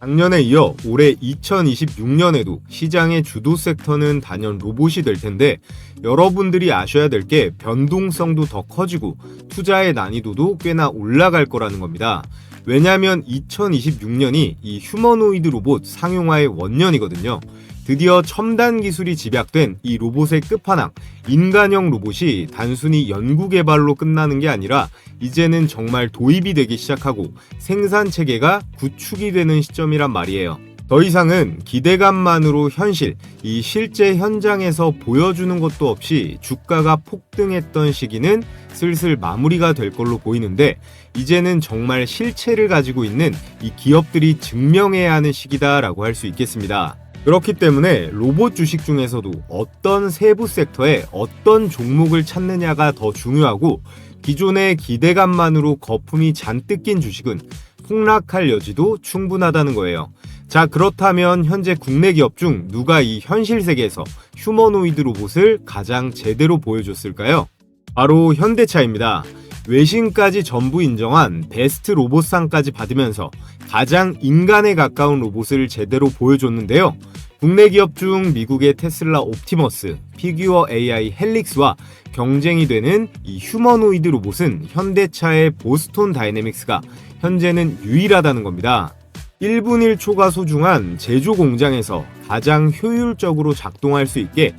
작년에 이어 올해 2026년에도 시장의 주도 섹터는 단연 로봇이 될 텐데 여러분들이 아셔야 될 게 변동성도 더 커지고 투자의 난이도도 꽤나 올라갈 거라는 겁니다. 왜냐하면 2026년이 이 휴머노이드 로봇 상용화의 원년이거든요. 드디어 첨단 기술이 집약된 이 로봇의 끝판왕, 인간형 로봇이 단순히 연구개발로 끝나는 게 아니라 이제는 정말 도입이 되기 시작하고 생산 체계가 구축이 되는 시점이란 말이에요. 더 이상은 기대감만으로 현실, 이 실제 현장에서 보여주는 것도 없이 주가가 폭등했던 시기는 슬슬 마무리가 될 걸로 보이는데 이제는 정말 실체를 가지고 있는 이 기업들이 증명해야 하는 시기다라고 할 수 있겠습니다. 그렇기 때문에 로봇 주식 중에서도 어떤 세부 섹터에 어떤 종목을 찾느냐가 더 중요하고 기존의 기대감만으로 거품이 잔뜩 낀 주식은 폭락할 여지도 충분하다는 거예요. 자, 그렇다면 현재 국내 기업 중 누가 이 현실 세계에서 휴머노이드 로봇을 가장 제대로 보여줬을까요? 바로 현대차입니다. 외신까지 전부 인정한 베스트 로봇상까지 받으면서 가장 인간에 가까운 로봇을 제대로 보여줬는데요. 국내 기업 중 미국의 테슬라 옵티머스, 피규어 AI 헬릭스와 경쟁이 되는 이 휴머노이드 로봇은 현대차의 보스톤 다이내믹스가 현재는 유일하다는 겁니다. 1분 1초가 소중한 제조 공장에서 가장 효율적으로 작동할 수 있게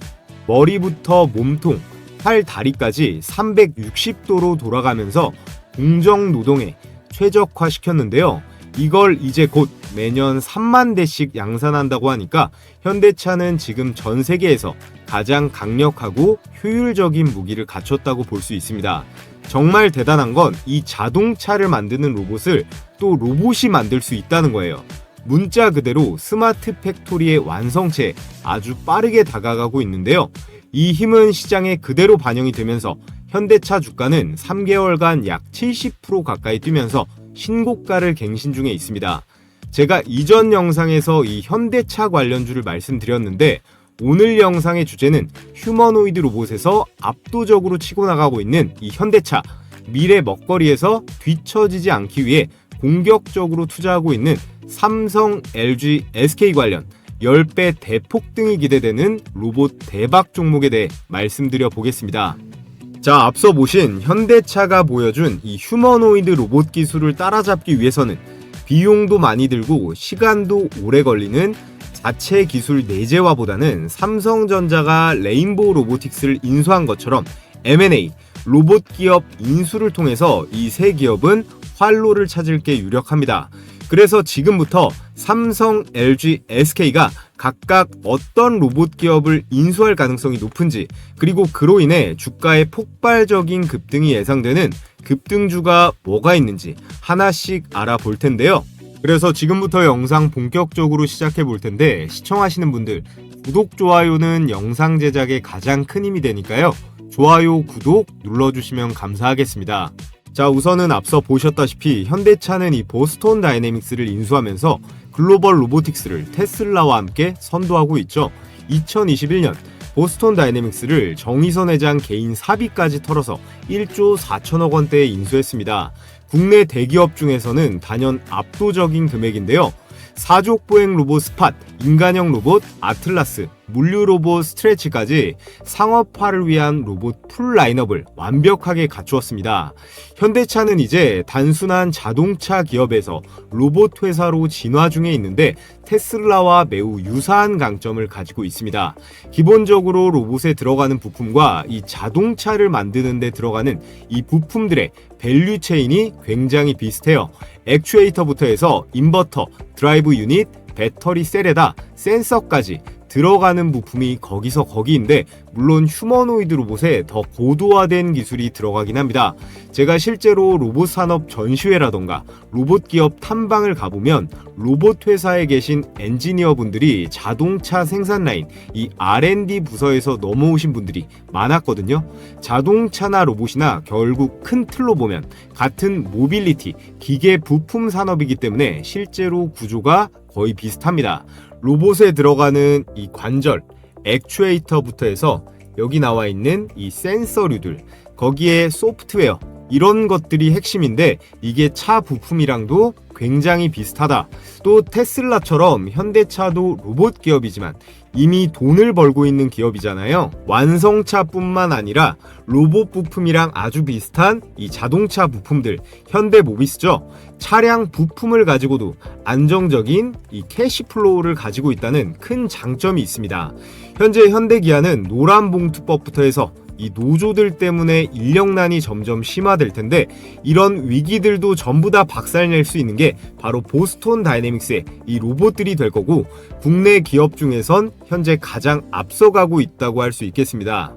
머리부터 몸통, 팔, 다리까지 360도로 돌아가면서 공정 노동에 최적화시켰는데요. 이걸 이제 곧 매년 3만 대씩 양산한다고 하니까 현대차는 지금 전 세계에서 가장 강력하고 효율적인 무기를 갖췄다고 볼 수 있습니다. 정말 대단한 건 이 자동차를 만드는 로봇을 또 로봇이 만들 수 있다는 거예요. 문자 그대로 스마트 팩토리의 완성체에 아주 빠르게 다가가고 있는데요. 이 힘은 시장에 그대로 반영이 되면서 현대차 주가는 3개월간 약 70% 가까이 뛰면서 신고가를 갱신 중에 있습니다. 제가 이전 영상에서 이 현대차 관련주를 말씀드렸는데 오늘 영상의 주제는 휴머노이드 로봇에서 압도적으로 치고 나가고 있는 이 현대차, 미래 먹거리에서 뒤처지지 않기 위해 공격적으로 투자하고 있는 삼성, LG, SK 관련 10배 대폭등이 기대되는 로봇 대박 종목에 대해 말씀드려 보겠습니다. 자, 앞서 보신 현대차가 보여준 이 휴머노이드 로봇 기술을 따라잡기 위해서는 비용도 많이 들고 시간도 오래 걸리는 자체 기술 내재화보다는 삼성전자가 레인보우 로보틱스를 인수한 것처럼 M&A, 로봇 기업 인수를 통해서 이 세 기업은 활로를 찾을 게 유력합니다. 그래서 지금부터 삼성, LG, SK가 각각 어떤 로봇 기업을 인수할 가능성이 높은지, 그리고 그로 인해 주가의 폭발적인 급등이 예상되는 급등주가 뭐가 있는지 하나씩 알아볼 텐데요. 그래서 지금부터 영상 본격적으로 시작해 볼 텐데 시청하시는 분들 구독, 좋아요는 영상 제작에 가장 큰 힘이 되니까요. 좋아요, 구독 눌러주시면 감사하겠습니다. 자, 우선은 앞서 보셨다시피 현대차는 이 보스톤 다이내믹스를 인수하면서 글로벌 로보틱스를 테슬라와 함께 선도하고 있죠. 2021년 보스톤 다이내믹스를 정의선 회장 개인 사비까지 털어서 1조 4천억 원대에 인수했습니다. 국내 대기업 중에서는 단연 압도적인 금액인데요. 사족 보행 로봇 스팟, 인간형 로봇 아틀라스, 물류 로봇 스트레치까지 상업화를 위한 로봇 풀 라인업을 완벽하게 갖추었습니다. 현대차는 이제 단순한 자동차 기업에서 로봇 회사로 진화 중에 있는데 테슬라와 매우 유사한 강점을 가지고 있습니다. 기본적으로 로봇에 들어가는 부품과 이 자동차를 만드는 데 들어가는 이 부품들의 밸류 체인이 굉장히 비슷해요. 액추에이터부터 해서 인버터, 드라이브 유닛, 배터리 셀에다 센서까지 들어가는 부품이 거기서 거기인데 물론 휴머노이드 로봇에 더 고도화된 기술이 들어가긴 합니다. 제가 실제로 로봇 산업 전시회라던가 로봇 기업 탐방을 가보면 로봇 회사에 계신 엔지니어 분들이 자동차 생산 라인, 이 R&D 부서에서 넘어오신 분들이 많았거든요. 자동차나 로봇이나 결국 큰 틀로 보면 같은 모빌리티, 기계 부품 산업이기 때문에 실제로 구조가 거의 비슷합니다. 로봇에 들어가는 이 관절, 액추에이터부터 해서 여기 나와 있는 이 센서류들, 거기에 소프트웨어, 이런 것들이 핵심인데 이게 차 부품이랑도 굉장히 비슷하다. 또 테슬라처럼 현대차도 로봇 기업이지만 이미 돈을 벌고 있는 기업이잖아요. 완성차뿐만 아니라 로봇 부품이랑 아주 비슷한 이 자동차 부품들, 현대모비스죠. 차량 부품을 가지고도 안정적인 이 캐시플로우를 가지고 있다는 큰 장점이 있습니다. 현재 현대기아는 노란봉투법부터 해서 이 노조들 때문에 인력난이 점점 심화될 텐데, 이런 위기들도 전부 다 박살낼 수 있는 게 바로 보스톤 다이내믹스의 이 로봇들이 될 거고, 국내 기업 중에선 현재 가장 앞서가고 있다고 할 수 있겠습니다.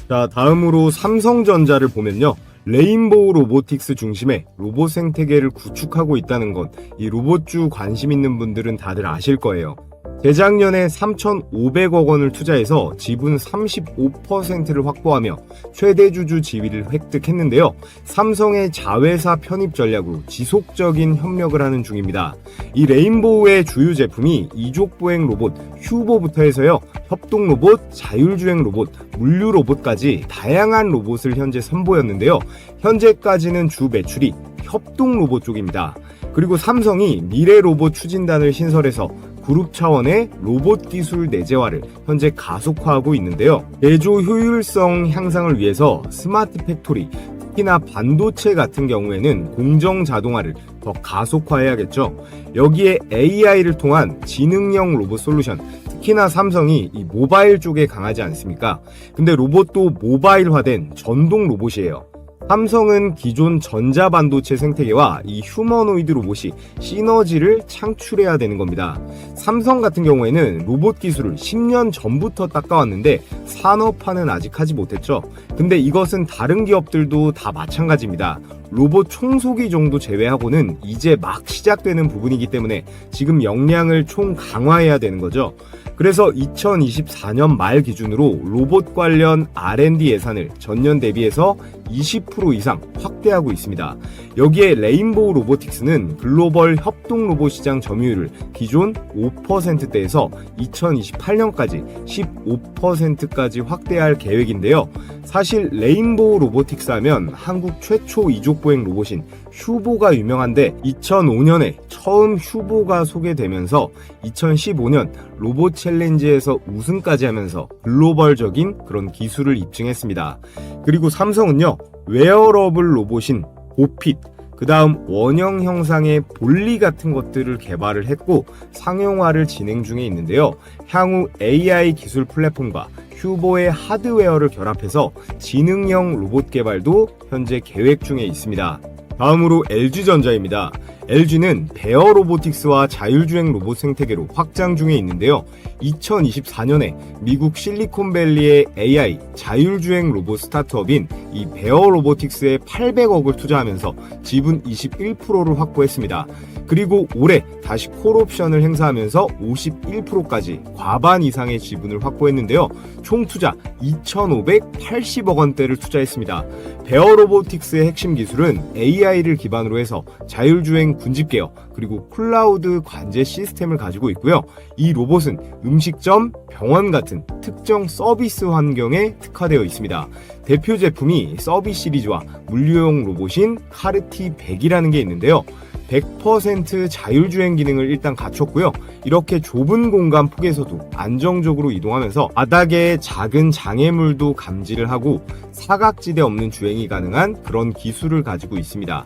자, 다음으로 삼성전자를 보면요, 레인보우 로보틱스 중심의 로봇 생태계를 구축하고 있다는 것, 이 로봇주 관심 있는 분들은 다들 아실 거예요. 재작년에 3,500억 원을 투자해서 지분 35%를 확보하며 최대주주 지위를 획득했는데요. 삼성의 자회사 편입 전략으로 지속적인 협력을 하는 중입니다. 이 레인보우의 주요 제품이 이족보행 로봇 휴보부터 해서요, 협동 로봇, 자율주행 로봇, 물류 로봇까지 다양한 로봇을 현재 선보였는데요. 현재까지는 주 매출이 협동 로봇 쪽입니다. 그리고 삼성이 미래 로봇 추진단을 신설해서 그룹 차원의 로봇 기술 내재화를 현재 가속화하고 있는데요. 제조 효율성 향상을 위해서 스마트 팩토리, 특히나 반도체 같은 경우에는 공정 자동화를 더 가속화해야겠죠. 여기에 AI를 통한 지능형 로봇 솔루션, 특히나 삼성이 이 모바일 쪽에 강하지 않습니까? 근데 로봇도 모바일화된 전동 로봇이에요. 삼성은 기존 전자반도체 생태계와 이 휴머노이드 로봇이 시너지를 창출해야 되는 겁니다. 삼성 같은 경우에는 로봇 기술을 10년 전부터 닦아왔는데 산업화는 아직 하지 못했죠. 근데 이것은 다른 기업들도 다 마찬가지입니다. 로봇 청소기 정도 제외하고는 이제 막 시작되는 부분이기 때문에 지금 역량을 총 강화해야 되는 거죠. 그래서 2024년 말 기준으로 로봇 관련 R&D 예산을 전년 대비해서 20% 이상 확대하고 있습니다. 여기에 레인보우 로보틱스는 글로벌 협동 로봇 시장 점유율을 기존 5%대에서 2028년까지 15%까지 확대할 계획인데요. 사실 레인보우 로보틱스 하면 한국 최초 이족보행 로봇인 휴보가 유명한데, 2005년에 처음 휴보가 소개되면서 2015년 로봇 챌린지에서 우승까지 하면서 글로벌적인 그런 기술을 입증했습니다. 그리고 삼성은요, 웨어러블 로봇인 보핏, 그 다음 원형 형상의 볼리 같은 것들을 개발을 했고 상용화를 진행 중에 있는데요. 향후 AI 기술 플랫폼과 휴보의 하드웨어를 결합해서 지능형 로봇 개발도 현재 계획 중에 있습니다. 다음으로 LG전자입니다. LG는 베어 로보틱스와 자율주행 로봇 생태계로 확장 중에 있는데요. 2024년에 미국 실리콘밸리의 AI 자율주행 로봇 스타트업인 이 베어 로보틱스에 800억을 투자하면서 지분 21%를 확보했습니다. 그리고 올해 다시 콜옵션을 행사하면서 51%까지 과반 이상의 지분을 확보했는데요. 총 투자 2,580억 원대를 투자했습니다. 베어 로보틱스의 핵심 기술은 AI를 기반으로 해서 자율주행 군집계어 그리고 클라우드 관제 시스템을 가지고 있고요. 이 로봇은 음식점, 병원 같은 특정 서비스 환경에 특화되어 있습니다. 대표 제품이 서비스 시리즈와 물류용 로봇인 카르티 100이라는 게 있는데요. 100% 자율주행 기능을 일단 갖췄고요. 이렇게 좁은 공간 폭에서도 안정적으로 이동하면서 바닥에 작은 장애물도 감지를 하고 사각지대 없는 주행이 가능한 그런 기술을 가지고 있습니다.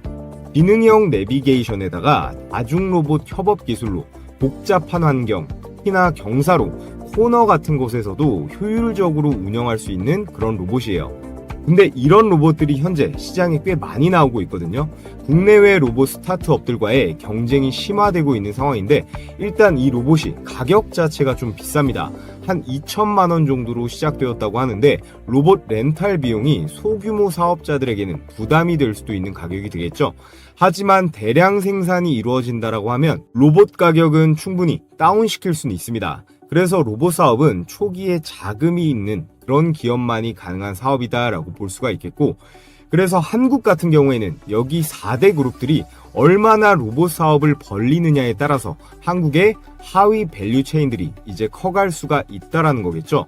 기능형 내비게이션에다가 다중 로봇 협업 기술로 복잡한 환경, 특히나 경사로, 코너 같은 곳에서도 효율적으로 운영할 수 있는 그런 로봇이에요. 근데 이런 로봇들이 현재 시장에 꽤 많이 나오고 있거든요. 국내외 로봇 스타트업들과의 경쟁이 심화되고 있는 상황인데, 일단 이 로봇이 가격 자체가 좀 비쌉니다. 한 2천만 원 정도로 시작되었다고 하는데, 로봇 렌탈 비용이 소규모 사업자들에게는 부담이 될 수도 있는 가격이 되겠죠. 하지만 대량 생산이 이루어진다라고 하면 로봇 가격은 충분히 다운시킬 수는 있습니다. 그래서 로봇 사업은 초기에 자금이 있는 그런 기업만이 가능한 사업이다라고 볼 수가 있겠고, 그래서 한국 같은 경우에는 여기 4대 그룹들이 얼마나 로봇 사업을 벌리느냐에 따라서 한국의 하위 밸류 체인들이 이제 커갈 수가 있다라는 거겠죠.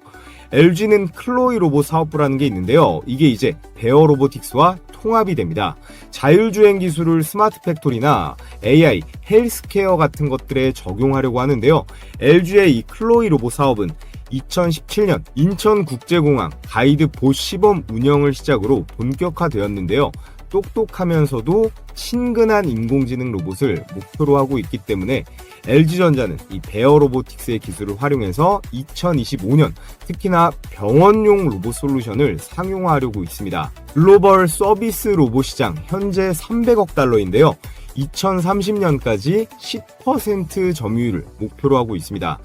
LG는 클로이 로봇 사업부라는 게 있는데요. 이게 이제 베어 로보틱스와 통합이 됩니다. 자율주행 기술을 스마트 팩토리나 AI, 헬스케어 같은 것들에 적용하려고 하는데요. LG의 이 클로이 로봇 사업은 2017년 인천국제공항 가이드 봇 시범 운영을 시작으로 본격화되었는데요. 똑똑하면서도 친근한 인공지능 로봇을 목표로 하고 있기 때문에 LG전자는 이 베어 로보틱스의 기술을 활용해서 2025년 특히나 병원용 로봇 솔루션을 상용화하려고 있습니다. 글로벌 서비스 로봇 시장 현재 300억 달러인데요. 2030년까지 10% 점유율을 목표로 하고 있습니다.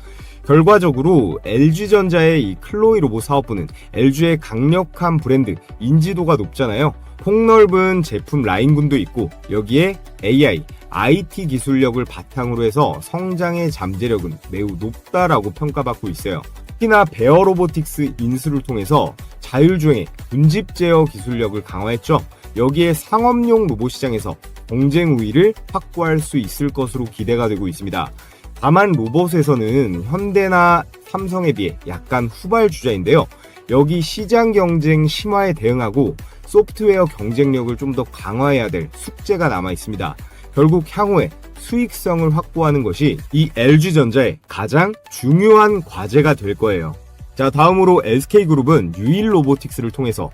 결과적으로 LG전자의 이 클로이 로봇 사업부는 LG의 강력한 브랜드 인지도가 높잖아요. 폭넓은 제품 라인군도 있고 여기에 AI, IT 기술력을 바탕으로 해서 성장의 잠재력은 매우 높다라고 평가받고 있어요. 특히나 베어 로보틱스 인수를 통해서 자율주행의 분집 제어 기술력을 강화했죠. 여기에 상업용 로봇 시장에서 경쟁 우위를 확보할 수 있을 것으로 기대가 되고 있습니다. 다만 로봇에서는 현대나 삼성에 비해 약간 후발주자인데요. 여기 시장 경쟁 심화에 대응하고 소프트웨어 경쟁력을 좀 더 강화해야 될 숙제가 남아 있습니다. 결국 향후에 수익성을 확보하는 것이 이 LG전자의 가장 중요한 과제가 될 거예요. 자, 다음으로 SK그룹은 유일 로보틱스를 통해서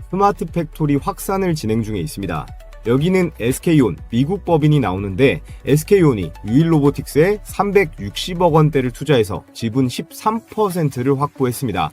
스마트 팩토리 확산을 진행 중에 있습니다. 여기는 SK온 미국 법인이 나오는데 SK온이 유일 로보틱스에 360억 원대를 투자해서 지분 13%를 확보했습니다.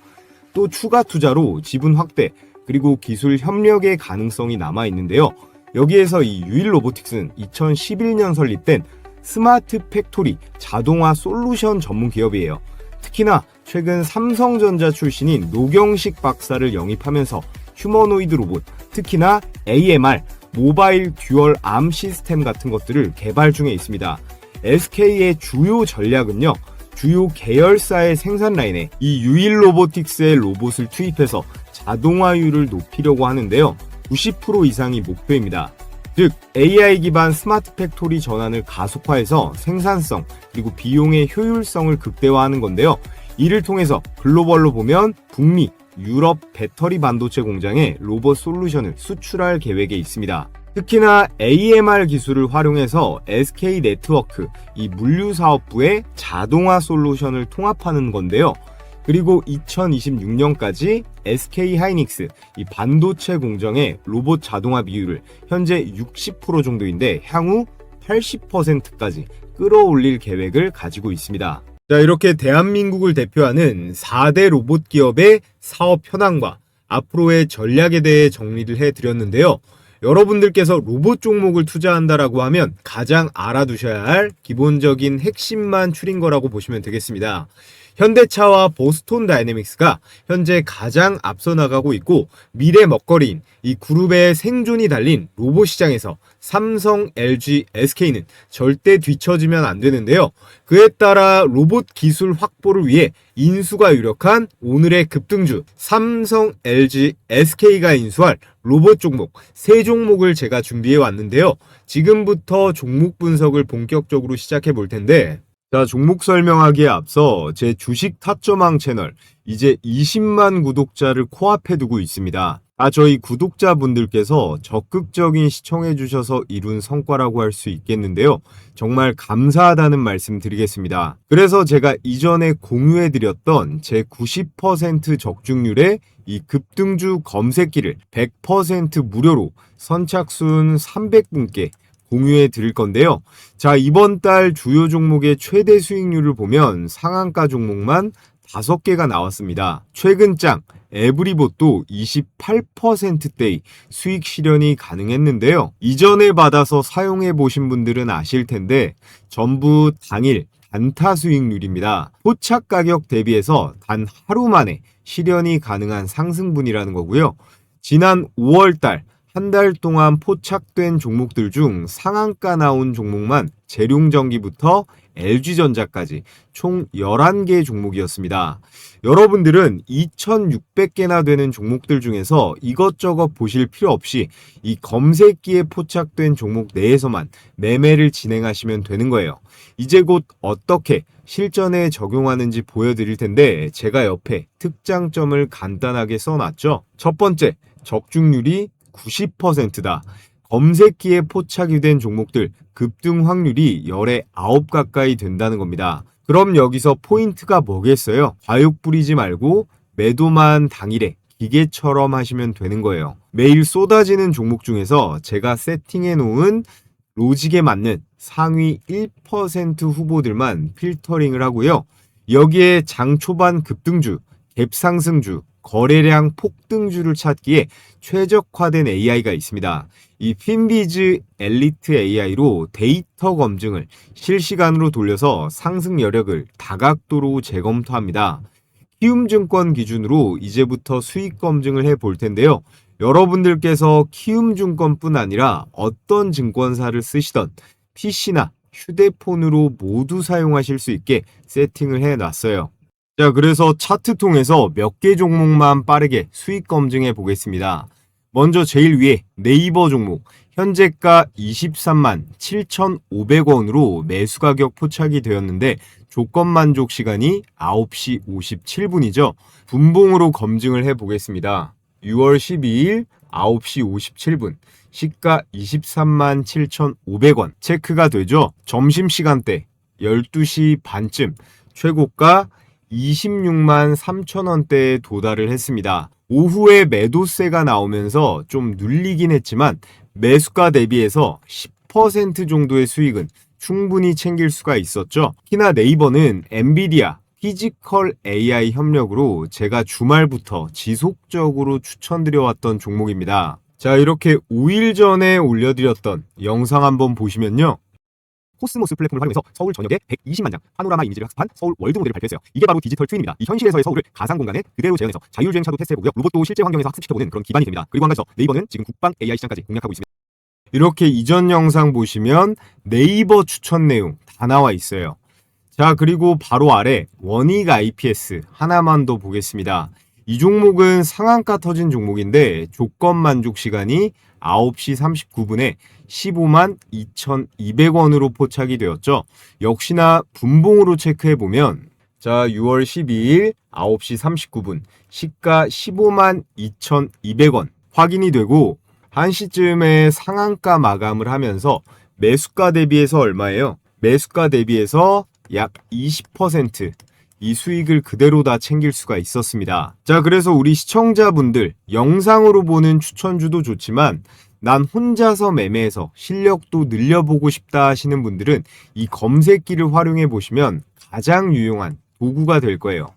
또 추가 투자로 지분 확대 그리고 기술 협력의 가능성이 남아 있는데요. 여기에서 이 유일 로보틱스는 2011년 설립된 스마트 팩토리 자동화 솔루션 전문 기업이에요. 특히나 최근 삼성전자 출신인 노경식 박사를 영입하면서 휴머노이드 로봇, 특히나 AMR, 모바일 듀얼 암 시스템 같은 것들을 개발 중에 있습니다. SK의 주요 전략은요, 주요 계열사의 생산 라인에 이 유일 로보틱스의 로봇을 투입해서 자동화율을 높이려고 하는데요. 90% 이상이 목표입니다. 즉 AI 기반 스마트 팩토리 전환을 가속화해서 생산성 그리고 비용의 효율성을 극대화하는 건데요. 이를 통해서 글로벌로 보면 북미, 유럽 배터리 반도체 공장에 로봇 솔루션을 수출할 계획에 있습니다. 특히나 AMR 기술을 활용해서 SK 네트워크, 이 물류사업부의 자동화 솔루션을 통합하는 건데요. 그리고 2026년까지 SK 하이닉스, 이 반도체 공정의 로봇 자동화 비율을 현재 60% 정도인데 향후 80%까지 끌어올릴 계획을 가지고 있습니다. 자, 이렇게 대한민국을 대표하는 4대 로봇 기업의 사업 현황과 앞으로의 전략에 대해 정리를 해드렸는데요. 여러분들께서 로봇 종목을 투자한다라고 하면 가장 알아두셔야 할 기본적인 핵심만 추린 거라고 보시면 되겠습니다. 현대차와 보스톤 다이내믹스가 현재 가장 앞서 나가고 있고 미래 먹거리인 이 그룹의 생존이 달린 로봇 시장에서 삼성, LG, SK는 절대 뒤처지면 안 되는데요. 그에 따라 로봇 기술 확보를 위해 인수가 유력한 오늘의 급등주 삼성, LG, SK가 인수할 로봇 종목 3종목을 제가 준비해 왔는데요. 지금부터 종목 분석을 본격적으로 시작해 볼 텐데, 자, 종목 설명하기에 앞서 제 주식 타점왕 채널 이제 20만 구독자를 코앞에 두고 있습니다. 저희 구독자분들께서 적극적인 시청해 주셔서 이룬 성과라고 할 수 있겠는데요. 정말 감사하다는 말씀 드리겠습니다. 그래서 제가 이전에 공유해 드렸던 제 90% 적중률의 이 급등주 검색기를 100% 무료로 선착순 300분께 공유해 드릴 건데요. 자, 이번 달 주요 종목의 최대 수익률을 보면 상한가 종목만 5개가 나왔습니다. 최근 장 에브리봇도 28%대의 수익 실현이 가능했는데요. 이전에 받아서 사용해 보신 분들은 아실 텐데 전부 당일 단타 수익률입니다. 포착 가격 대비해서 단 하루 만에 실현이 가능한 상승분이라는 거고요. 지난 5월달 한 달 동안 포착된 종목들 중 상한가 나온 종목만 재룡전기부터 LG전자까지 총 11개 종목이었습니다. 여러분들은 2,600개나 되는 종목들 중에서 이것저것 보실 필요 없이 이 검색기에 포착된 종목 내에서만 매매를 진행하시면 되는 거예요. 이제 곧 어떻게 실전에 적용하는지 보여드릴 텐데 제가 옆에 특장점을 간단하게 써놨죠. 첫 번째, 적중률이 90%다. 검색기에 포착이 된 종목들 급등 확률이 10에 9 가까이 된다는 겁니다. 그럼 여기서 포인트가 뭐겠어요? 과욕 부리지 말고 매도만 당일에 기계처럼 하시면 되는 거예요. 매일 쏟아지는 종목 중에서 제가 세팅해 놓은 로직에 맞는 상위 1% 후보들만 필터링을 하고요. 여기에 장 초반 급등주, 갭 상승주, 거래량 폭등주를 찾기에 최적화된 AI가 있습니다. 이 핀비즈 엘리트 AI로 데이터 검증을 실시간으로 돌려서 상승 여력을 다각도로 재검토합니다. 키움증권 기준으로 이제부터 수익 검증을 해볼 텐데요. 여러분들께서 키움증권뿐 아니라 어떤 증권사를 쓰시던 PC나 휴대폰으로 모두 사용하실 수 있게 세팅을 해놨어요. 자, 그래서 차트 통해서 몇 개 종목만 빠르게 수익 검증해 보겠습니다. 먼저 제일 위에 네이버 종목, 현재가 23만 7,500원으로 매수 가격 포착이 되었는데 조건 만족 시간이 9시 57분이죠. 분봉으로 검증을 해 보겠습니다. 6월 12일 9시 57분, 시가 23만 7,500원 체크가 되죠. 점심시간대 12시 반쯤 최고가 26만 3천원대에 도달을 했습니다. 오후에 매도세가 나오면서 좀 눌리긴 했지만 매수가 대비해서 10% 정도의 수익은 충분히 챙길 수가 있었죠. 특히나 네이버는 엔비디아 피지컬 AI 협력으로 제가 주말부터 지속적으로 추천드려왔던 종목입니다. 자, 이렇게 5일 전에 올려드렸던 영상 한번 보시면요. 코스모스 플랫폼을 활용해서 서울 전역에 120만 장 파노라마 이미지를 학습한 서울 월드 모델을 발표했어요. 이게 바로 디지털 트윈입니다. 이 현실에서의 서울을 가상 공간에 그대로 재현해서 자율주행차도 테스트해보고요. 로봇도 실제 환경에서 학습시켜보는 그런 기반이 됩니다. 그리고 한 가지 더, 네이버는 지금 국방 AI 시장까지 공략하고 있습니다. 이렇게 이전 영상 보시면 네이버 추천 내용 다 나와 있어요. 자, 그리고 바로 아래 원익 IPS 하나만 더 보겠습니다. 이 종목은 상한가 터진 종목인데 조건 만족 시간이 9시 39분에 15만 2,200원으로 포착이 되었죠. 역시나 분봉으로 체크해보면 자, 6월 12일 9시 39분 시가 15만 2,200원 확인이 되고 1시쯤에 상한가 마감을 하면서 매수가 대비해서 얼마예요? 매수가 대비해서 약 20% 이 수익을 그대로 다 챙길 수가 있었습니다. 자, 그래서 우리 시청자분들 영상으로 보는 추천주도 좋지만 난 혼자서 매매해서 실력도 늘려보고 싶다 하시는 분들은 이 검색기를 활용해 보시면 가장 유용한 도구가 될 거예요.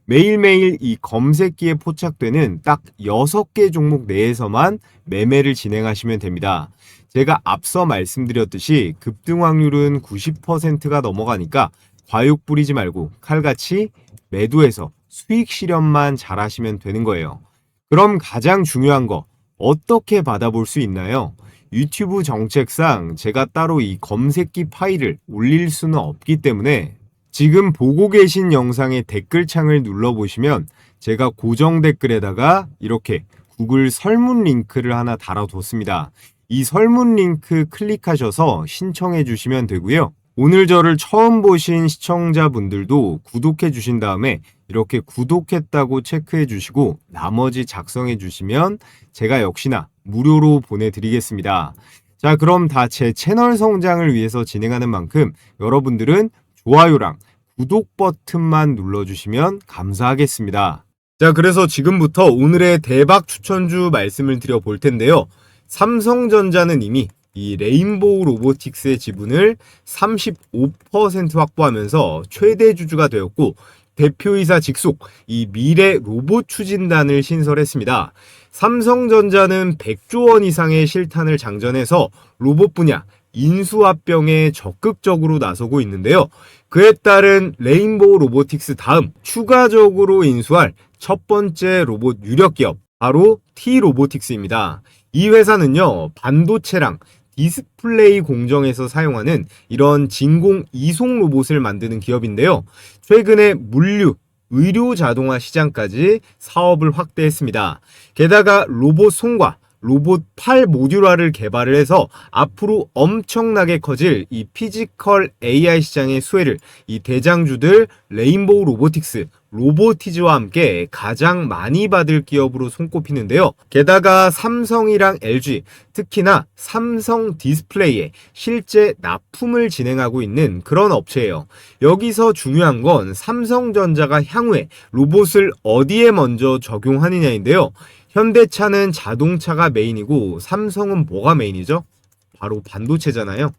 매일매일 이 검색기에 포착되는 딱 6개 종목 내에서만 매매를 진행하시면 됩니다. 제가 앞서 말씀드렸듯이 급등 확률은 90%가 넘어가니까 과욕 부리지 말고 칼같이 매도해서 수익 실현만 잘 하시면 되는 거예요. 그럼 가장 중요한 거 어떻게 받아볼 수 있나요? 유튜브 정책상 제가 따로 이 검색기 파일을 올릴 수는 없기 때문에 지금 보고 계신 영상의 댓글창을 눌러보시면 제가 고정 댓글에다가 이렇게 구글 설문 링크를 하나 달아뒀습니다. 이 설문 링크 클릭하셔서 신청해 주시면 되고요. 오늘 저를 처음 보신 시청자분들도 구독해 주신 다음에 이렇게 구독했다고 체크해 주시고 나머지 작성해 주시면 제가 역시나 무료로 보내드리겠습니다. 자, 그럼 다 제 채널 성장을 위해서 진행하는 만큼 여러분들은 좋아요랑 구독 버튼만 눌러주시면 감사하겠습니다. 자, 그래서 지금부터 오늘의 대박 추천주 말씀을 드려볼 텐데요. 삼성전자는 이미 이 레인보우 로보틱스의 지분을 35% 확보하면서 최대 주주가 되었고 대표이사 직속 이 미래 로봇 추진단을 신설했습니다. 삼성전자는 100조 원 이상의 실탄을 장전해서 로봇 분야 인수합병에 적극적으로 나서고 있는데요. 그에 따른 레인보우 로보틱스 다음 추가적으로 인수할 첫 번째 로봇 유력 기업 바로 T 로보틱스입니다. 이 회사는요, 반도체랑 디스플레이 공정에서 사용하는 이런 진공 이송 로봇을 만드는 기업인데요. 최근에 물류, 의료 자동화 시장까지 사업을 확대했습니다. 게다가 로봇 손과 로봇 팔 모듈화를 개발을 해서 앞으로 엄청나게 커질 이 피지컬 AI 시장의 수혜를 이 대장주들 레인보우 로보틱스, 로보티즈와 함께 가장 많이 받을 기업으로 손꼽히는데요. 게다가 삼성이랑 LG, 특히나 삼성 디스플레이에 실제 납품을 진행하고 있는 그런 업체예요. 여기서 중요한 건 삼성전자가 향후에 로봇을 어디에 먼저 적용하느냐인데요. 현대차는 자동차가 메인이고 삼성은 뭐가 메인이죠? 바로 반도체잖아요.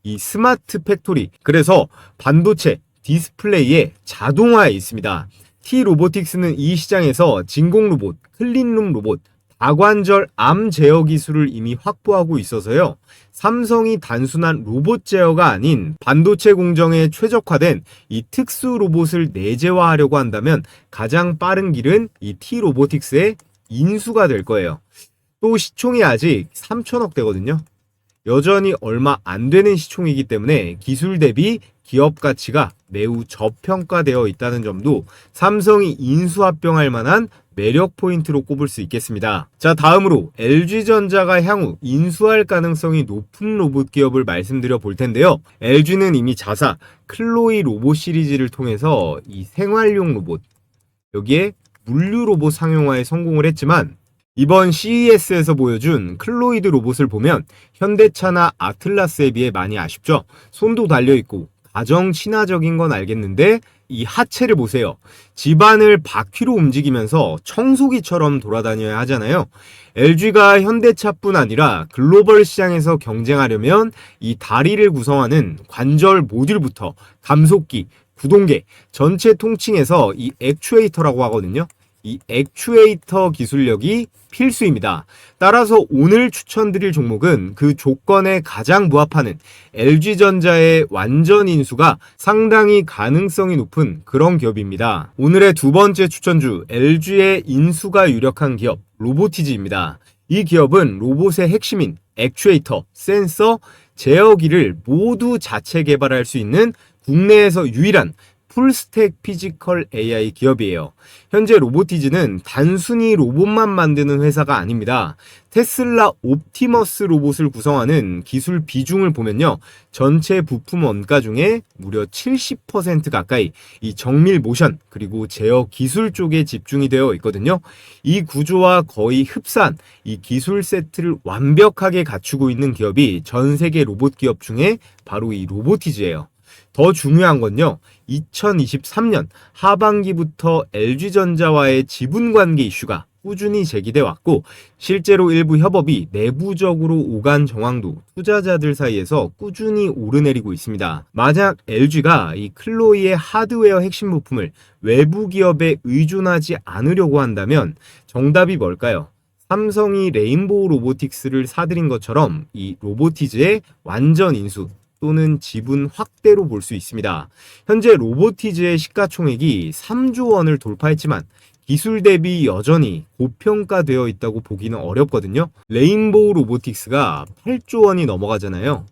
이 스마트 팩토리, 그래서 반도체, 디스플레이에 자동화에 있습니다. T-로보틱스는 이 시장에서 진공 로봇, 클린룸 로봇, 다관절 암 제어 기술을 이미 확보하고 있어서요. 삼성이 단순한 로봇 제어가 아닌 반도체 공정에 최적화된 이 특수 로봇을 내재화하려고 한다면 가장 빠른 길은 이 T-로보틱스의 인수가 될 거예요. 또 시총이 아직 3천억대거든요. 여전히 얼마 안 되는 시총이기 때문에 기술 대비 기업 가치가 매우 저평가되어 있다는 점도 삼성이 인수합병할 만한 매력 포인트로 꼽을 수 있겠습니다. 자, 다음으로 LG전자가 향후 인수할 가능성이 높은 로봇 기업을 말씀드려 볼 텐데요. LG는 이미 자사 클로이 로봇 시리즈를 통해서 이 생활용 로봇, 여기에 물류 로봇 상용화에 성공을 했지만 이번 CES에서 보여준 클로이드 로봇을 보면 현대차나 아틀라스에 비해 많이 아쉽죠. 손도 달려있고 가정 친화적인 건 알겠는데 이 하체를 보세요. 집안을 바퀴로 움직이면서 청소기처럼 돌아다녀야 하잖아요. LG가 현대차뿐 아니라 글로벌 시장에서 경쟁하려면 이 다리를 구성하는 관절 모듈부터 감속기, 구동계, 전체 통칭해서 이 액추에이터라고 하거든요. 이 액추에이터 기술력이 필수입니다. 따라서 오늘 추천드릴 종목은 그 조건에 가장 부합하는 LG전자의 완전 인수가 상당히 가능성이 높은 그런 기업입니다. 오늘의 두 번째 추천주, LG의 인수가 유력한 기업, 로보티즈입니다. 이 기업은 로봇의 핵심인 액추에이터, 센서, 제어기를 모두 자체 개발할 수 있는 국내에서 유일한 풀스택 피지컬 AI 기업이에요. 현재 로보티즈는 단순히 로봇만 만드는 회사가 아닙니다. 테슬라 옵티머스 로봇을 구성하는 기술 비중을 보면요. 전체 부품 원가 중에 무려 70% 가까이 이 정밀 모션 그리고 제어 기술 쪽에 집중이 되어 있거든요. 이 구조와 거의 흡사한 이 기술 세트를 완벽하게 갖추고 있는 기업이 전 세계 로봇 기업 중에 바로 이 로보티즈예요. 더 중요한 건요. 2023년 하반기부터 LG전자와의 지분관계 이슈가 꾸준히 제기돼 왔고 실제로 일부 협업이 내부적으로 오간 정황도 투자자들 사이에서 꾸준히 오르내리고 있습니다. 만약 LG가 이 클로이의 하드웨어 핵심 부품을 외부 기업에 의존하지 않으려고 한다면 정답이 뭘까요? 삼성이 레인보우 로보틱스를 사들인 것처럼 이 로보티즈의 완전 인수 또는 지분 확대로 볼 수 있습니다. 현재 로보티즈의 시가총액이 3조 원을 돌파했지만 기술 대비 여전히 고평가되어 있다고 보기는 어렵거든요. 레인보우 로보틱스가 8조 원이 넘어가잖아요.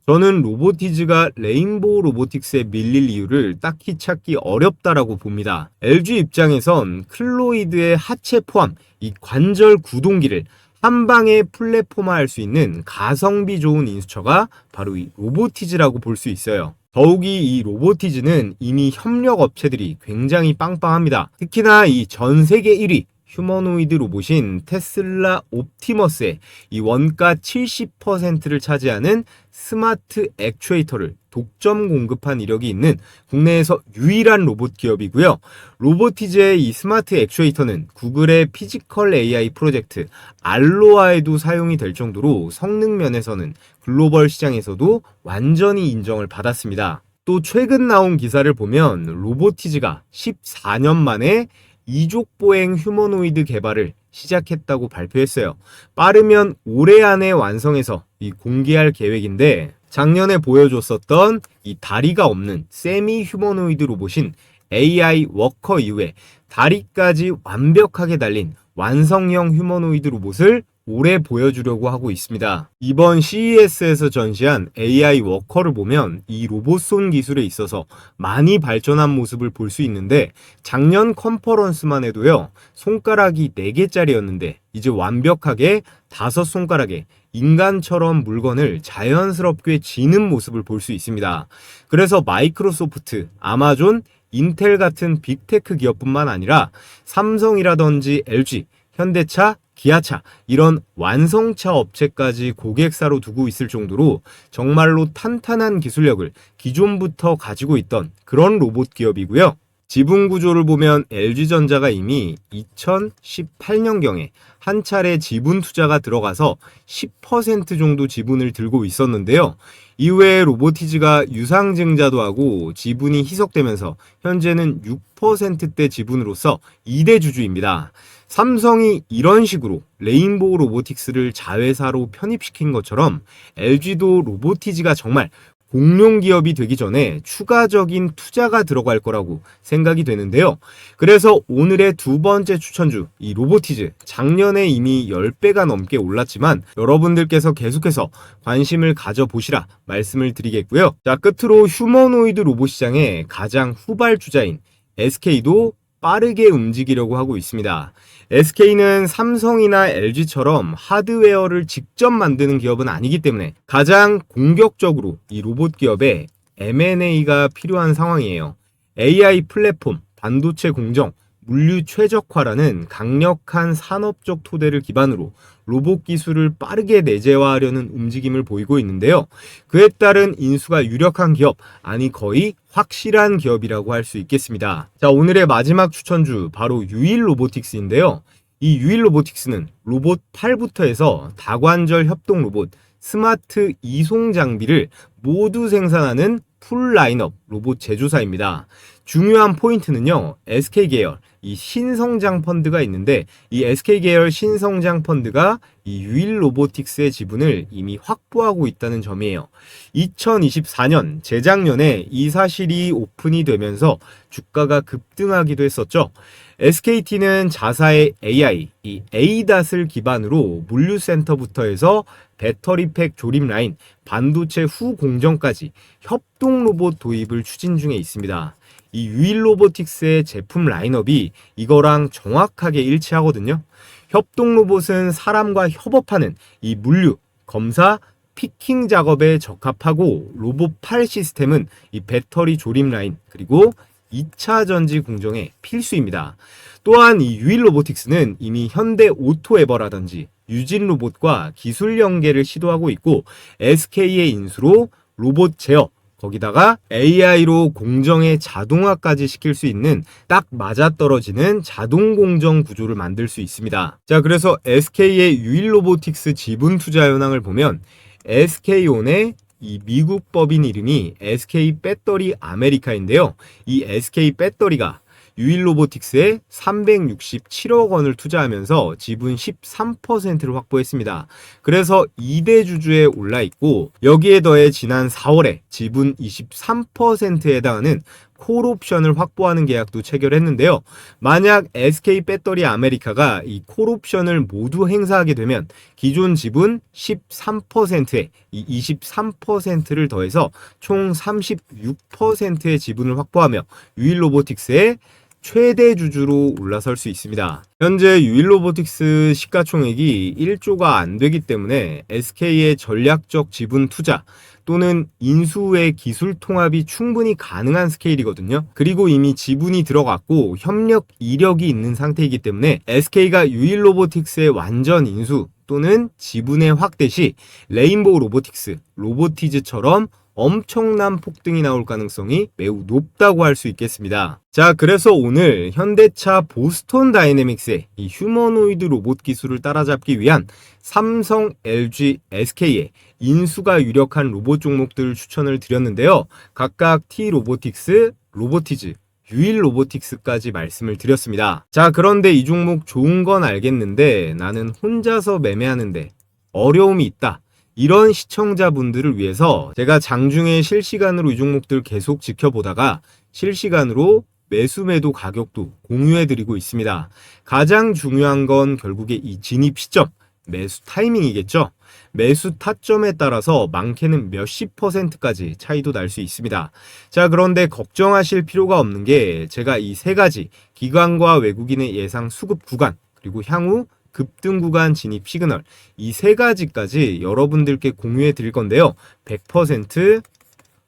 저는 로보티즈가 레인보우 로보틱스에 밀릴 이유를 딱히 찾기 어렵다라고 봅니다. LG 입장에선 클로이드의 하체 포함 이 관절 구동기를 한 방에 플랫폼화할 수 있는 가성비 좋은 인수처가 바로 이 로보티즈라고 볼 수 있어요. 더욱이 이 로보티즈는 이미 협력 업체들이 굉장히 빵빵합니다. 특히나 이 전 세계 1위 휴머노이드 로봇인 테슬라 옵티머스의 이 원가 70%를 차지하는 스마트 액추에이터를 독점 공급한 이력이 있는 국내에서 유일한 로봇 기업이고요. 로보티즈의 이 스마트 액추에이터는 구글의 피지컬 AI 프로젝트 알로아에도 사용이 될 정도로 성능 면에서는 글로벌 시장에서도 완전히 인정을 받았습니다. 또 최근 나온 기사를 보면 로보티즈가 14년 만에 이족보행 휴머노이드 개발을 시작했다고 발표했어요. 빠르면 올해 안에 완성해서 공개할 계획인데 작년에 보여줬었던 이 다리가 없는 세미 휴머노이드 로봇인 AI 워커 이후에 다리까지 완벽하게 달린 완성형 휴머노이드 로봇을 오래 보여주려고 하고 있습니다. 이번 CES에서 전시한 AI 워커를 보면 이 로봇손 기술에 있어서 많이 발전한 모습을 볼 수 있는데, 작년 컨퍼런스만 해도요, 손가락이 4개짜리였는데 이제 완벽하게 5손가락에 인간처럼 물건을 자연스럽게 쥐는 모습을 볼 수 있습니다. 그래서 마이크로소프트, 아마존, 인텔 같은 빅테크 기업뿐만 아니라 삼성이라든지 LG, 현대차, 기아차, 이런 완성차 업체까지 고객사로 두고 있을 정도로 정말로 탄탄한 기술력을 기존부터 가지고 있던 그런 로봇 기업이고요. 지분 구조를 보면 LG전자가 이미 2018년경에 한 차례 지분 투자가 들어가서 10% 정도 지분을 들고 있었는데요. 이후에 로보티즈가 유상증자도 하고 지분이 희석되면서 현재는 6%대 지분으로서 2대 주주입니다. 삼성이 이런 식으로 레인보우 로보틱스를 자회사로 편입시킨 것처럼 LG도 로보티즈가 정말 공룡 기업이 되기 전에 추가적인 투자가 들어갈 거라고 생각이 되는데요. 그래서 오늘의 두 번째 추천주, 이 로보티즈, 작년에 이미 10배가 넘게 올랐지만 여러분들께서 계속해서 관심을 가져보시라 말씀을 드리겠고요. 자, 끝으로 휴머노이드 로봇 시장의 가장 후발주자인 SK도 빠르게 움직이려고 하고 있습니다. SK는 삼성이나 LG처럼 하드웨어를 직접 만드는 기업은 아니기 때문에 가장 공격적으로 이 로봇 기업에 M&A가 필요한 상황이에요. AI 플랫폼, 반도체 공정, 물류 최적화라는 강력한 산업적 토대를 기반으로 로봇 기술을 빠르게 내재화하려는 움직임을 보이고 있는데요. 그에 따른 인수가 유력한 기업, 아니 거의 확실한 기업이라고 할 수 있겠습니다. 자, 오늘의 마지막 추천주 바로 유일 로보틱스인데요. 이 유일 로보틱스는 로봇 팔부터 해서 다관절 협동 로봇, 스마트 이송 장비를 모두 생산하는 풀 라인업 로봇 제조사입니다. 중요한 포인트는요, SK 계열 이 신성장 펀드가 있는데, 이 SK 계열 신성장 펀드가 이 유일 로보틱스의 지분을 이미 확보하고 있다는 점이에요. 2024년 재작년에 이 사실이 오픈이 되면서 주가가 급등하기도 했었죠. SKT는 자사의 AI, 이 ADAS를 기반으로 물류센터부터 해서 배터리팩 조립 라인, 반도체 후 공정까지 협동 로봇 도입을 추진 중에 있습니다. 이 유일 로보틱스의 제품 라인업이 이거랑 정확하게 일치하거든요. 협동 로봇은 사람과 협업하는 이 물류, 검사, 피킹 작업에 적합하고, 로봇 팔 시스템은 이 배터리 조립 라인, 그리고 2차 전지 공정에 필수입니다. 또한 이 유일 로보틱스는 이미 현대 오토에버라든지 유진 로봇과 기술 연계를 시도하고 있고, SK의 인수로 로봇 제어, 거기다가 AI로 공정의 자동화까지 시킬 수 있는 딱 맞아떨어지는 자동 공정 구조를 만들 수 있습니다. 자, 그래서 SK의 유일 로보틱스 지분 투자 현황을 보면 SK온의 이 미국 법인 이름이 SK 배터리 아메리카인데요. 이 SK 배터리가 유일 로보틱스에 367억 원을 투자하면서 지분 13%를 확보했습니다. 그래서 2대 주주에 올라 있고, 여기에 더해 지난 4월에 지분 23%에 해당하는 콜옵션을 확보하는 계약도 체결했는데요. 만약 SK 배터리 아메리카가 이 콜옵션을 모두 행사하게 되면 기존 지분 13%에 이 23%를 더해서 총 36%의 지분을 확보하며 유일 로보틱스의 최대 주주로 올라설 수 있습니다. 현재 유일 로보틱스 시가총액이 1조가 안 되기 때문에 SK의 전략적 지분 투자 또는 인수 후의 기술 통합이 충분히 가능한 스케일이거든요. 그리고 이미 지분이 들어갔고 협력 이력이 있는 상태이기 때문에 SK가 유일 로보틱스의 완전 인수 또는 지분의 확대 시 레인보우 로보틱스, 로보티즈처럼 엄청난 폭등이 나올 가능성이 매우 높다고 할 수 있겠습니다. 자, 그래서 오늘 현대차 보스턴 다이내믹스의 이 휴머노이드 로봇 기술을 따라잡기 위한 삼성, LG, SK의 인수가 유력한 로봇 종목들을 추천을 드렸는데요. 각각 T-로보틱스, 로보티즈, 유일 로보틱스까지 말씀을 드렸습니다. 자, 그런데 이 종목 좋은 건 알겠는데 나는 혼자서 매매하는데 어려움이 있다, 이런 시청자분들을 위해서 제가 장중에 실시간으로 이 종목들 계속 지켜보다가 실시간으로 매수 매도 가격도 공유해드리고 있습니다. 가장 중요한 건 결국에 이 진입 시점, 매수 타이밍이겠죠. 매수 타점에 따라서 많게는 몇십 %까지 차이도 날 수 있습니다. 자, 그런데 걱정하실 필요가 없는 게 제가 이 세 가지 기관과 외국인의 예상 수급 구간 그리고 향후 급등 구간 진입 시그널 이 세 가지까지 여러분들께 공유해 드릴 건데요. 100%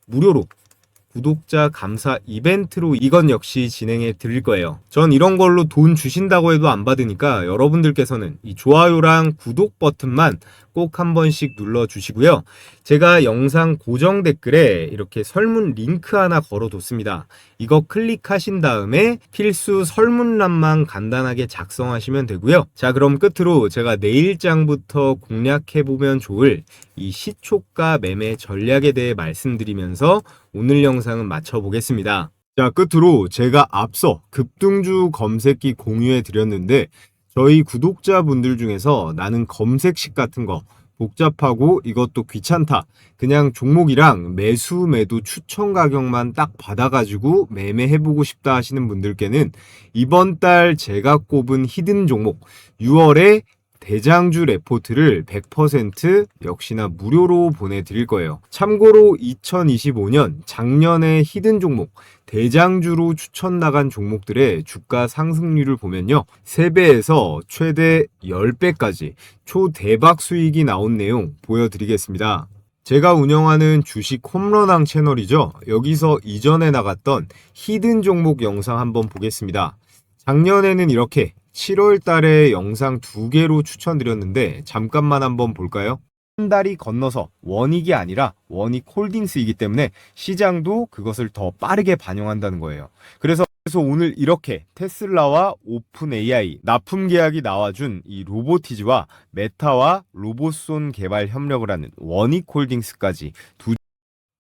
무료로 구독자 감사 이벤트로 이건 역시 진행해 드릴 거예요. 전 이런 걸로 돈 주신다고 해도 안 받으니까 여러분들께서는 이 좋아요랑 구독 버튼만 꼭 한 번씩 눌러 주시고요. 제가 영상 고정 댓글에 이렇게 설문 링크 하나 걸어뒀습니다. 이거 클릭하신 다음에 필수 설문란만 간단하게 작성하시면 되고요. 자, 그럼 끝으로 제가 내일장부터 공략해보면 좋을 이 시초가 매매 전략에 대해 말씀드리면서 오늘 영상은 마쳐보겠습니다. 자, 끝으로 제가 앞서 급등주 검색기 공유해 드렸는데 저희 구독자분들 중에서 나는 검색식 같은 거 복잡하고 이것도 귀찮다. 그냥 종목이랑 매수 매도 추천 가격만 딱 받아가지고 매매해보고 싶다 하시는 분들께는 이번 달 제가 꼽은 히든 종목 6월에 대장주 레포트를 100% 역시나 무료로 보내드릴 거예요. 참고로 2025년 작년에 히든 종목 대장주로 추천 나간 종목들의 주가 상승률을 보면요. 3배에서 최대 10배까지 초대박 수익이 나온 내용 보여드리겠습니다. 제가 운영하는 주식 홈런왕 채널이죠. 여기서 이전에 나갔던 히든 종목 영상 한번 보겠습니다. 작년에는 이렇게 7월 달에 영상 2개로 추천드렸는데 잠깐만 한번 볼까요? 한 달이 건너서 원익이 아니라 원익홀딩스이기 때문에 시장도 그것을 더 빠르게 반영한다는 거예요. 그래서 오늘 이렇게 테슬라와 오픈 AI 납품 계약이 나와준 이 로보티즈와 메타와 로봇손 개발 협력을 하는 원익홀딩스까지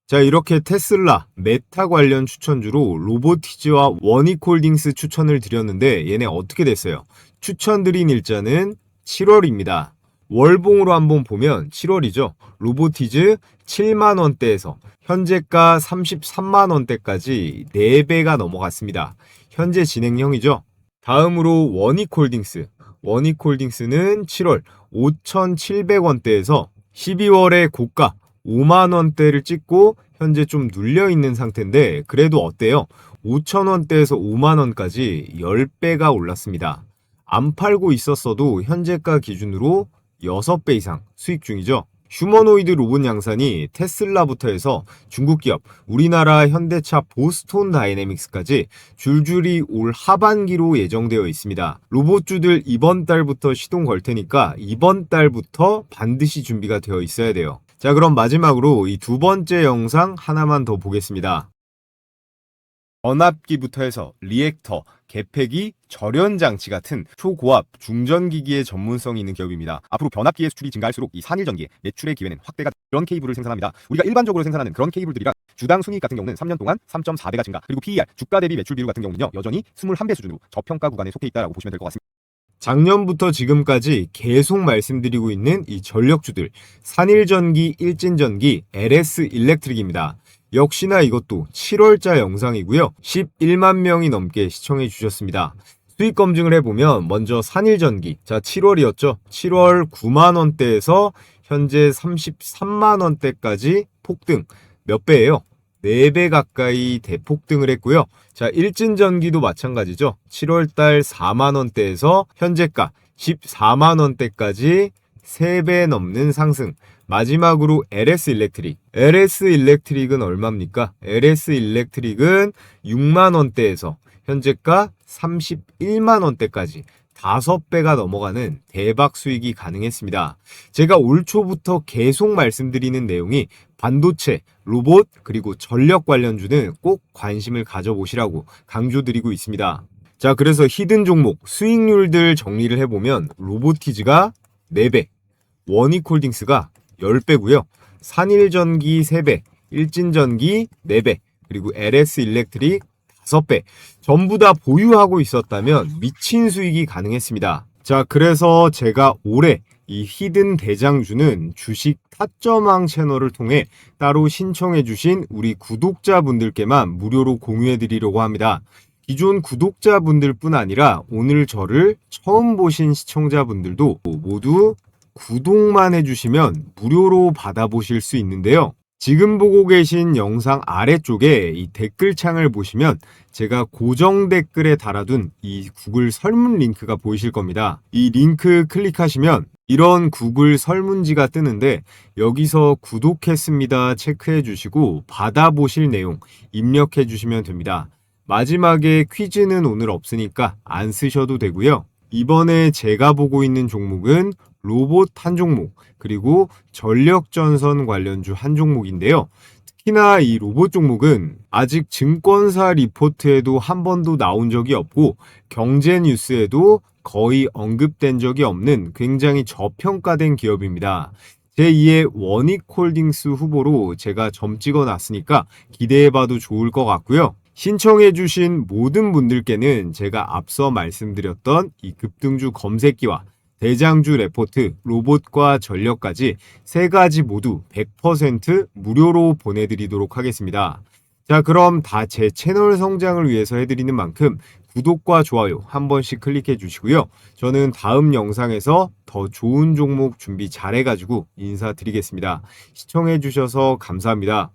자, 이렇게 테슬라, 메타 관련 추천주로 로보티즈와 원익홀딩스 추천을 드렸는데 얘네 어떻게 됐어요? 추천드린 일자는 7월입니다. 월봉으로 한번 보면 7월이죠. 로보티즈 7만원대에서 현재가 33만원대까지 4배가 넘어갔습니다. 현재 진행형이죠. 다음으로 원익홀딩스. 원익홀딩스는 7월 5,700원대에서 12월에 고가 5만원대를 찍고 현재 좀 눌려있는 상태인데 그래도 어때요? 5천원대에서 5만원까지 10배가 올랐습니다. 안 팔고 있었어도 현재가 기준으로 6배 이상 수익 중이죠. 휴머노이드 로봇 양산이 테슬라부터 해서 중국 기업, 우리나라 현대차 보스톤 다이내믹스까지 줄줄이 올 하반기로 예정되어 있습니다. 로봇주들 이번 달부터 시동 걸 테니까 이번 달부터 반드시 준비가 되어 있어야 돼요. 자, 그럼 마지막으로 이 두 번째 영상 하나만 더 보겠습니다. 전압기부터 해서 리액터, 개폐기, 절연장치 같은 초고압, 중전기기의 전문성이 있는 기업입니다. 앞으로 변압기의 수출이 증가할수록 이 산일전기의 매출의 기회는 확대가 그런 케이블을 생산합니다. 우리가 일반적으로 생산하는 그런 케이블들이랑 주당 순이익 같은 경우는 3년 동안 3.4배가 증가, 그리고 PER, 주가 대비 매출 비율 같은 경우는요 여전히 21배 수준으로 저평가 구간에 속해 있다라고 보시면 될 것 같습니다. 작년부터 지금까지 계속 말씀드리고 있는 이 전력주들 산일전기, 일진전기, LS 일렉트릭입니다. 역시나 이것도 7월자 영상이고요. 11만 명이 넘게 시청해 주셨습니다. 수익 검증을 해보면 먼저 산일전기, 자 7월이었죠. 7월 9만원대에서 현재 33만원대까지 폭등. 몇 배예요? 4배 가까이 대폭등을 했고요. 자, 일진전기도 마찬가지죠. 7월달 4만원대에서 현재가 14만원대까지 3배 넘는 상승. 마지막으로 LS 일렉트릭. LS 일렉트릭은 얼마입니까? LS 일렉트릭은 6만원대에서 현재가 31만원대까지 5배가 넘어가는 대박 수익이 가능했습니다. 제가 올 초부터 계속 말씀드리는 내용이 반도체, 로봇, 그리고 전력 관련주는 꼭 관심을 가져보시라고 강조드리고 있습니다. 자, 그래서 히든 종목 수익률들 정리를 해보면 로보티즈가 4배, 원익홀딩스가 10배고요. 산일전기 3배, 일진전기 4배, 그리고 LS 일렉트릭 5배. 전부 다 보유하고 있었다면 미친 수익이 가능했습니다. 자, 그래서 제가 올해 이 히든 대장주는 주식 타점왕 채널을 통해 따로 신청해 주신 우리 구독자분들께만 무료로 공유해 드리려고 합니다. 기존 구독자분들 뿐 아니라 오늘 저를 처음 보신 시청자분들도 모두 구독만 해주시면 무료로 받아보실 수 있는데요. 지금 보고 계신 영상 아래쪽에 이 댓글창을 보시면 제가 고정 댓글에 달아둔 이 구글 설문 링크가 보이실 겁니다. 이 링크 클릭하시면 이런 구글 설문지가 뜨는데 여기서 구독했습니다 체크해 주시고 받아보실 내용 입력해 주시면 됩니다. 마지막에 퀴즈는 오늘 없으니까 안 쓰셔도 되고요. 이번에 제가 보고 있는 종목은 로봇 한 종목, 그리고 전력전선 관련주 한 종목인데요. 특히나 이 로봇 종목은 아직 증권사 리포트에도 한 번도 나온 적이 없고 경제 뉴스에도 거의 언급된 적이 없는 굉장히 저평가된 기업입니다. 제2의 원익홀딩스 후보로 제가 점 찍어 놨으니까 기대해봐도 좋을 것 같고요. 신청해주신 모든 분들께는 제가 앞서 말씀드렸던 이 급등주 검색기와 대장주 레포트, 로봇과 전력까지 세 가지 모두 100% 무료로 보내드리도록 하겠습니다. 자, 그럼 다 제 채널 성장을 위해서 해드리는 만큼 구독과 좋아요 한 번씩 클릭해 주시고요. 저는 다음 영상에서 더 좋은 종목 준비 잘해가지고 인사드리겠습니다. 시청해 주셔서 감사합니다.